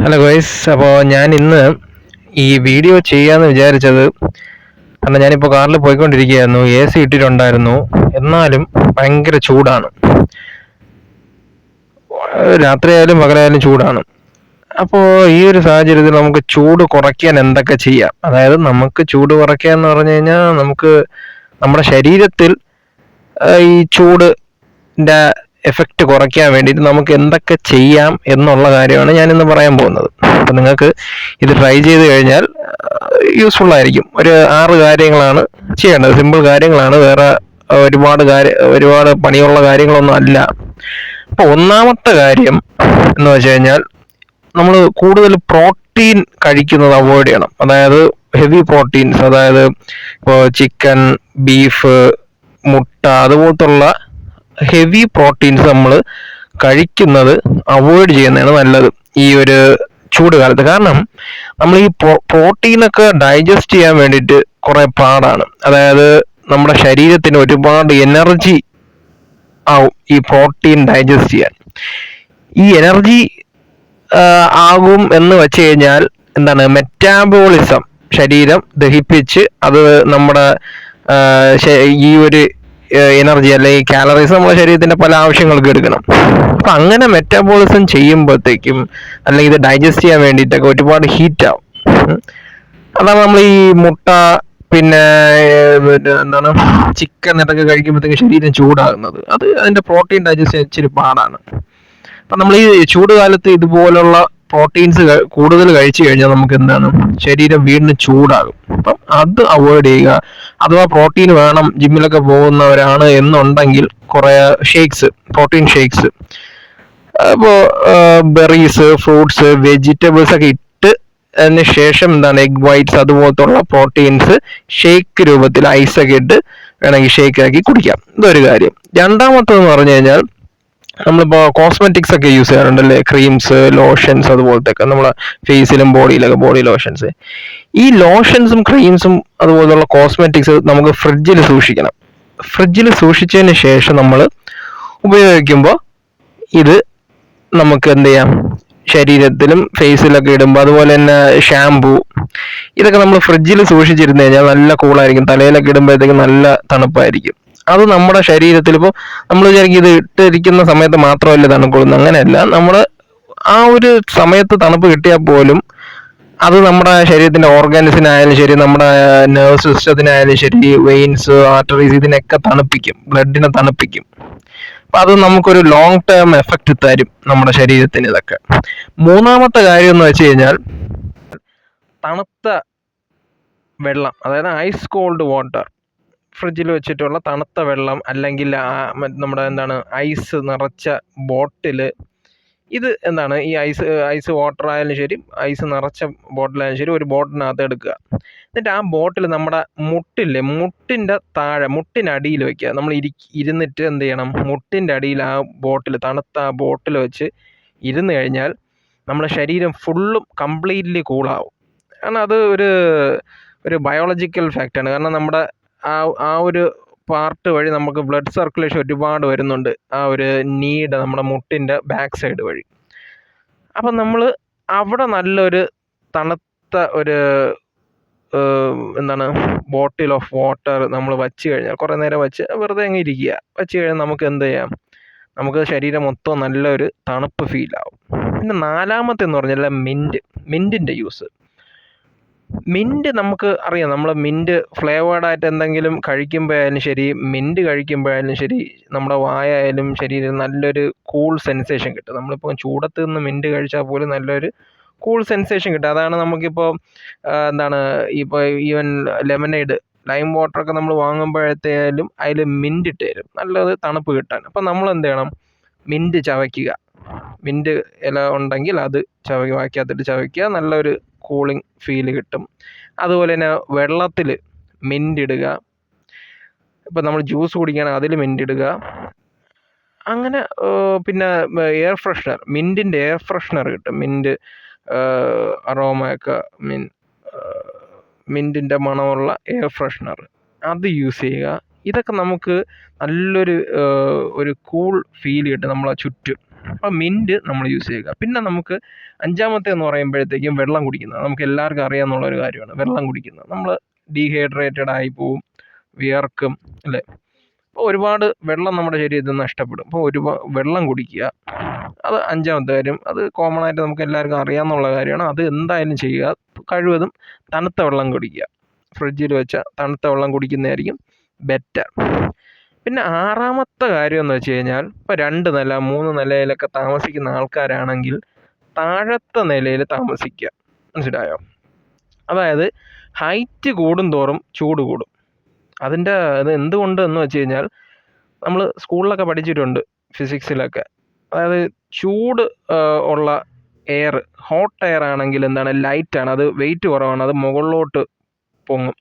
Hello guys, അപ്പോൾ ഞാൻ ഇന്ന് ഈ വീഡിയോ ചെയ്യാമെന്ന് വിചാരിച്ചത് കാരണം ഞാനിപ്പോൾ കാറിൽ പോയിക്കൊണ്ടിരിക്കുകയായിരുന്നു. AC ഇട്ടിട്ടുണ്ടായിരുന്നു, എന്നാലും ഭയങ്കര ചൂടാണ്. രാത്രിയായാലും പകലായാലും ചൂടാണ്. അപ്പോൾ ഈ ഒരു സാഹചര്യത്തിൽ നമുക്ക് ചൂട് കുറയ്ക്കാൻ എന്തൊക്കെ ചെയ്യാം? അതായത് നമുക്ക് ചൂട് കുറയ്ക്കുക എന്ന് പറഞ്ഞു കഴിഞ്ഞാൽ നമുക്ക് നമ്മുടെ ശരീരത്തിൽ ഈ ചൂടിൻ്റെ എഫക്റ്റ് കുറയ്ക്കാൻ വേണ്ടിയിട്ട് നമുക്ക് എന്തൊക്കെ ചെയ്യാം എന്നുള്ള കാര്യമാണ് ഞാനിന്ന് പറയാൻ പോകുന്നത്. അപ്പം നിങ്ങൾക്ക് ഇത് ട്രൈ ചെയ്ത് കഴിഞ്ഞാൽ യൂസ്ഫുൾ ആയിരിക്കും. ഒരു 6 കാര്യങ്ങളാണ് ചെയ്യേണ്ടത്. സിമ്പിൾ കാര്യങ്ങളാണ്, വേറെ ഒരുപാട് പണിയുള്ള കാര്യങ്ങളൊന്നും അല്ല. അപ്പോൾ ഒന്നാമത്തെ കാര്യം എന്ന് വെച്ച് കഴിഞ്ഞാൽ നമ്മൾ കൂടുതൽ പ്രോട്ടീൻ കഴിക്കുന്നത് അവോയ്ഡ് ചെയ്യണം. അതായത് ഹെവി പ്രോട്ടീൻസ്, അതായത് ഇപ്പോൾ ചിക്കൻ, ബീഫ്, മുട്ട അതുപോലത്തുള്ള ഹെവി പ്രോട്ടീൻസ് നമ്മൾ കഴിക്കുന്നത് അവോയ്ഡ് ചെയ്യുന്നതാണ് നല്ലത് ഈ ഒരു ചൂട് കാലത്ത്. കാരണം നമ്മൾ ഈ പ്രോട്ടീനൊക്കെ ഡൈജസ്റ്റ് ചെയ്യാൻ വേണ്ടിയിട്ട് കുറെ പാടാണ്. അതായത് നമ്മുടെ ശരീരത്തിന് ഒരുപാട് എനർജി ആവും ഈ പ്രോട്ടീൻ ഡൈജസ്റ്റ് ചെയ്യാൻ. ഈ എനർജി ആകും എന്ന് വെച്ച് കഴിഞ്ഞാൽ എന്താണ്, മെറ്റാബോളിസം, ശരീരം ദഹിപ്പിച്ച് അത് നമ്മുടെ ഈ ഒരു എനർജി അല്ലെങ്കിൽ കാലറീസ് നമ്മുടെ ശരീരത്തിന്റെ പല ആവശ്യങ്ങൾക്ക് എടുക്കണം. അപ്പൊ അങ്ങനെ മെറ്റാബോളിസം ചെയ്യുമ്പോഴത്തേക്കും അല്ലെങ്കിൽ ഇത് ഡൈജസ്റ്റ് ചെയ്യാൻ വേണ്ടിയിട്ടൊക്കെ ഒരുപാട് ഹീറ്റ് ആവും. അതാണ് നമ്മൾ ഈ മുട്ട പിന്നെ എന്താണ് ചിക്കൻ ഇതൊക്കെ കഴിക്കുമ്പോഴത്തേക്ക് ശരീരം ചൂടാകുന്നത്. അത് അതിന്റെ പ്രോട്ടീൻ ഡൈജസ്റ്റ് ഇച്ചിരി പാടാണ്. അപ്പം നമ്മൾ ഈ ചൂട് കാലത്ത് ഇതുപോലുള്ള പ്രോട്ടീൻസ് കൂടുതൽ കഴിച്ചു കഴിഞ്ഞാൽ നമുക്ക് എന്താണ്, ശരീരം വീണ്ടും ചൂടാകും. അപ്പം അത് അവോയ്ഡ് ചെയ്യുക. അഥവാ പ്രോട്ടീൻ വേണം, ജിമ്മിലൊക്കെ പോകുന്നവരാണ് എന്നുണ്ടെങ്കിൽ കുറേ ഷേക്സ്, പ്രോട്ടീൻ ഷേക്സ്, അപ്പോൾ ബെറീസ്, ഫ്രൂട്ട്സ്, വെജിറ്റബിൾസ് ഒക്കെ ഇട്ട് അതിന് ശേഷം എന്താണ് എഗ് വൈറ്റ്സ് അതുപോലത്തുള്ള പ്രോട്ടീൻസ് ഷേക്ക് രൂപത്തിൽ ഐസൊക്കെ ഇട്ട് വേണമെങ്കിൽ ഷേക്ക് ആക്കി കുടിക്കാം. ഇതൊരു കാര്യം. രണ്ടാമത്തെന്ന് പറഞ്ഞു കഴിഞ്ഞാൽ നമ്മളിപ്പോൾ കോസ്മെറ്റിക്സ് ഒക്കെ യൂസ് ചെയ്യാറുണ്ടല്ലേ, ക്രീംസ്, ലോഷൻസ് അതുപോലത്തെ ഒക്കെ നമ്മളെ ഫേസിലും ബോഡിയിലൊക്കെ ബോഡി ലോഷൻസ്. ഈ ലോഷൻസും ക്രീംസും അതുപോലുള്ള കോസ്മെറ്റിക്സ് നമുക്ക് ഫ്രിഡ്ജിൽ സൂക്ഷിക്കണം. ഫ്രിഡ്ജിൽ സൂക്ഷിച്ചതിന് ശേഷം നമ്മൾ ഉപയോഗിക്കുമ്പോൾ ഇത് നമുക്ക് എന്ത് ചെയ്യാം, ശരീരത്തിലും ഫേസിലൊക്കെ ഇടുമ്പോൾ, അതുപോലെ തന്നെ ഷാംപൂ ഇതൊക്കെ നമ്മൾ ഫ്രിഡ്ജിൽ സൂക്ഷിച്ചിരുന്നു കഴിഞ്ഞാൽ നല്ല കൂളായിരിക്കും. തലയിലൊക്കെ ഇടുമ്പോഴത്തേക്കും നല്ല തണുപ്പായിരിക്കും. അത് നമ്മുടെ ശരീരത്തിൽ ഇപ്പോൾ നമ്മൾ വിചാരിക്കും ഇത് ഇട്ടിരിക്കുന്ന സമയത്ത് മാത്രമല്ല തണുക്കൊള്ളുന്നത്, അങ്ങനെയല്ല. നമ്മൾ ആ ഒരു സമയത്ത് തണുപ്പ് കിട്ടിയാൽ പോലും അത് നമ്മുടെ ശരീരത്തിന്റെ ഓർഗൻസിനായാലും ശരി, നമ്മുടെ നെർവ് സിസ്റ്റത്തിനായാലും ശരി, വെയിൻസ്, ആർട്ടറീസ് ഇതിനൊക്കെ തണുപ്പിക്കും, ബ്ലഡിനെ തണുപ്പിക്കും. അപ്പൊ അത് നമുക്കൊരു ലോങ് ടേം എഫക്റ്റ് തരും നമ്മുടെ ശരീരത്തിന് ഇതൊക്കെ. മൂന്നാമത്തെ കാര്യം എന്ന് വെച്ച് കഴിഞ്ഞാൽ തണുത്ത വെള്ളം, അതായത് ഐസ് കോൾഡ് വാട്ടർ, ഫ്രിഡ്ജിൽ വെച്ചിട്ടുള്ള തണുത്ത വെള്ളം, അല്ലെങ്കിൽ നമ്മുടെ എന്താണ് ഐസ് നിറച്ച ബോട്ടില്. ഇത് എന്താണ്, ഈ ഐസ് വാട്ടർ ആയാലും ശരി, ഐസ് നിറച്ച ബോട്ടിലായാലും ശരി, ഒരു ബോട്ടിനകത്ത് എടുക്കുക. എന്നിട്ട് ആ ബോട്ടിൽ നമ്മുടെ മുട്ടിൻ്റെ താഴെ, മുട്ടിനടിയിൽ വെക്കുക. നമ്മൾ ഇരുന്നിട്ട് എന്ത് ചെയ്യണം, മുട്ടിൻ്റെ അടിയിൽ ആ ബോട്ടിൽ, തണുത്ത ആ ബോട്ടിൽ വെച്ച് ഇരുന്ന് കഴിഞ്ഞാൽ നമ്മുടെ ശരീരം ഫുള്ളും കംപ്ലീറ്റ്ലി കൂളാവും. കാരണം അത് ഒരു ബയോളജിക്കൽ ഫാക്റ്റാണ്. കാരണം നമ്മുടെ ആ ഒരു പാർട്ട് വഴി നമുക്ക് ബ്ലഡ് സർക്കുലേഷൻ ഒരുപാട് വരുന്നുണ്ട്, ആ ഒരു നീഡ് നമ്മുടെ മുട്ടിൻ്റെ ബാക്ക് സൈഡ് വഴി. അപ്പം നമ്മൾ അവിടെ നല്ലൊരു തണുത്ത ഒരു എന്താണ് ബോട്ടിൽ ഓഫ് വാട്ടർ നമ്മൾ വച്ച് കഴിഞ്ഞാൽ, കുറേ നേരം വെച്ച് വെറുതെ അങ്ങ് ഇരിക്കുക, വെച്ച് കഴിഞ്ഞാൽ നമുക്ക് എന്ത് ചെയ്യാം, നമുക്ക് ശരീരം മൊത്തം നല്ലൊരു തണുപ്പ് ഫീൽ ആവും. പിന്നെ നാലാമത്തെ എന്ന് പറഞ്ഞാൽ മിൻറ്റിൻ്റെ യൂസ്. മിൻറ്റ് നമുക്ക് അറിയാം, നമ്മൾ മിൻറ്റ് ഫ്ലേവേർഡായിട്ട് എന്തെങ്കിലും കഴിക്കുമ്പോഴായാലും ശരി, മിൻറ്റ് കഴിക്കുമ്പോഴായാലും ശരി, നമ്മുടെ വായായാലും ശരീരം നല്ലൊരു കൂൾ സെൻസേഷൻ കിട്ടും. നമ്മളിപ്പോൾ ചൂടത്ത് നിന്ന് മിൻറ്റ് കഴിച്ചാൽ പോലും നല്ലൊരു കൂൾ സെൻസേഷൻ കിട്ടും. അതാണ് നമുക്കിപ്പോൾ എന്താണ് ഇപ്പോൾ ഈവൻ ലെമനേഡ്, ലൈം വാട്ടറൊക്കെ നമ്മൾ വാങ്ങുമ്പോഴത്തേലും അതിൽ മിൻറ്റ് ഇട്ട് തരും, നല്ലത് തണുപ്പ് കിട്ടാൻ. അപ്പം നമ്മൾ എന്ത് ചെയ്യണം, മിൻറ്റ് ചവയ്ക്കുക. മിൻറ്റ് ഇല ഉണ്ടെങ്കിൽ അത് വായ്ക്കകത്തിട്ട് ചവയ്ക്കുക, നല്ലൊരു കൂളിംഗ് ഫീൽ കിട്ടും. അതുപോലെ തന്നെ വെള്ളത്തിൽ മിൻറ്റ് ഇടുക. ഇപ്പം നമ്മൾ ജ്യൂസ് കുടിക്കുകയാണെങ്കിൽ അതിൽ മിൻറ്റ് ഇടുക. അങ്ങനെ പിന്നെ എയർ ഫ്രഷ്നർ, മിൻറ്റിൻ്റെ എയർ ഫ്രഷ്നർ കിട്ടും. മിൻറ്റ് അറോമയൊക്കെ മിൻറ്റിൻ്റെ മണമുള്ള എയർ ഫ്രഷ്നർ, അത് യൂസ് ചെയ്യുക. ഇതൊക്കെ നമുക്ക് നല്ലൊരു കൂൾ ഫീൽ കിട്ടും നമ്മളെ ചുറ്റും. അപ്പോൾ മിൻറ്റ് നമ്മൾ യൂസ് ചെയ്യുക. പിന്നെ നമുക്ക് 5-മത്തെ എന്ന് പറയുമ്പോഴത്തേക്കും വെള്ളം കുടിക്കുന്നത്. നമുക്ക് എല്ലാവർക്കും അറിയാവുന്നുള്ളൊരു കാര്യമാണ് വെള്ളം കുടിക്കുന്നത്. നമ്മൾ ഡീഹൈഡ്രേറ്റഡ് ആയി പോവും, വിയർക്കും അല്ലേ. അപ്പോൾ ഒരുപാട് വെള്ളം നമ്മുടെ ശരീരത്തിൽ നിന്ന് നഷ്ടപ്പെടും. അപ്പോൾ വെള്ളം കുടിക്കുക. അത് 5-മത്തെ കാര്യം. അത് കോമൺ ആയിട്ട് നമുക്ക് എല്ലാവർക്കും അറിയാവുന്നുള്ള കാര്യമാണ്. അത് എന്തായാലും ചെയ്യുക. കഴിവതും തണുത്ത വെള്ളം കുടിക്കുക. ഫ്രിഡ്ജിൽ വെച്ച തണുത്ത വെള്ളം കുടിക്കുന്നതായിരിക്കും ബെറ്റർ. പിന്നെ 6-മത്തെ കാര്യം എന്ന് വെച്ച് കഴിഞ്ഞാൽ, ഇപ്പോൾ 2 നില 3 നിലയിലൊക്കെ താമസിക്കുന്ന ആൾക്കാരാണെങ്കിൽ താഴത്തെ നിലയിൽ താമസിക്കുക. മനസ്സിലായോ? അതായത് ഹൈറ്റ് കൂടുന്തോറും ചൂട് കൂടും. അതിൻ്റെ അത് എന്തുകൊണ്ട് എന്ന് വെച്ച് കഴിഞ്ഞാൽ, നമ്മൾ സ്കൂളിലൊക്കെ പഠിച്ചിട്ടുണ്ട് ഫിസിക്സിലൊക്കെ. അതായത് ചൂട് ഉള്ള എയർ, ഹോട്ട് എയർ ആണെങ്കിൽ എന്താണ്, ലൈറ്റാണ്, അത് വെയിറ്റ് കുറവാണ്, അത് മുകളിലോട്ട് പൊങ്ങും.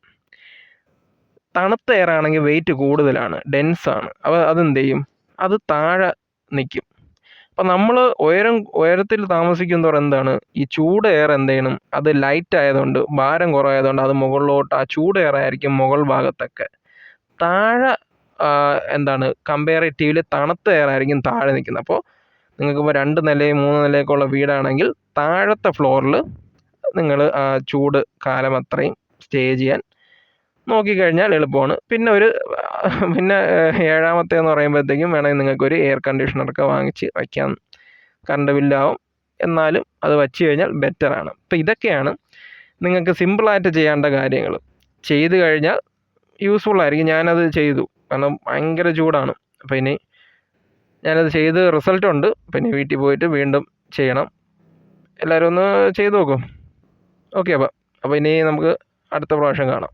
തണുത്ത എയർ ആണെങ്കിൽ വെയിറ്റ് കൂടുതലാണ്, ഡെൻസാണ്. അപ്പോൾ അതെന്ത് ചെയ്യും, അത് താഴെ നിൽക്കും. അപ്പം നമ്മൾ ഉയരത്തിൽ താമസിക്കുന്നതോടെ എന്താണ്, ഈ ചൂട് എയർ എന്ത് ചെയ്യണം, അത് ലൈറ്റ് ആയതുകൊണ്ട്, ഭാരം കുറവായതുകൊണ്ട് അത് മുകളിലോട്ട്, ആ ചൂട് എയർ ആയിരിക്കും മുകൾ ഭാഗത്തൊക്കെ. താഴെ എന്താണ്, കമ്പാരിറ്റീവ്ലി തണുത്ത എയർ ആയിരിക്കും താഴെ നിൽക്കുന്നത്. അപ്പോൾ നിങ്ങൾക്കിപ്പോൾ 2 നിലയും 3 നിലയൊക്കെ ഉള്ള വീടാണെങ്കിൽ താഴത്തെ ഫ്ലോറിൽ നിങ്ങൾ ആ ചൂട് കാലം അത്രയും സ്റ്റേ ചെയ്യാൻ നോക്കിക്കഴിഞ്ഞാൽ എളുപ്പമാണ്. പിന്നെ 7-മത്തെ എന്ന് പറയുമ്പോഴത്തേക്കും വേണമെങ്കിൽ നിങ്ങൾക്കൊരു എയർ കണ്ടീഷണറൊക്കെ വാങ്ങിച്ച് വയ്ക്കാം. കറണ്ട് ബില്ലാവും, എന്നാലും അത് വച്ച് കഴിഞ്ഞാൽ ബെറ്ററാണ്. അപ്പോൾ ഇതൊക്കെയാണ് നിങ്ങൾക്ക് സിമ്പിളായിട്ട് ചെയ്യേണ്ട കാര്യങ്ങൾ. ചെയ്ത് കഴിഞ്ഞാൽ യൂസ്ഫുള്ളായിരിക്കും. ഞാനത് ചെയ്തു, കാരണം ഭയങ്കര ചൂടാണ്. അപ്പോൾ ഇനി ഞാനത് ചെയ്ത് റിസൾട്ടുണ്ട്. പിന്നെ വീട്ടിൽ പോയിട്ട് വീണ്ടും ചെയ്യണം. എല്ലാവരും ഒന്ന് ചെയ്ത് നോക്കും. ഓക്കെ, അപ്പോൾ ഇനി നമുക്ക് അടുത്ത പ്രാവശ്യം കാണാം.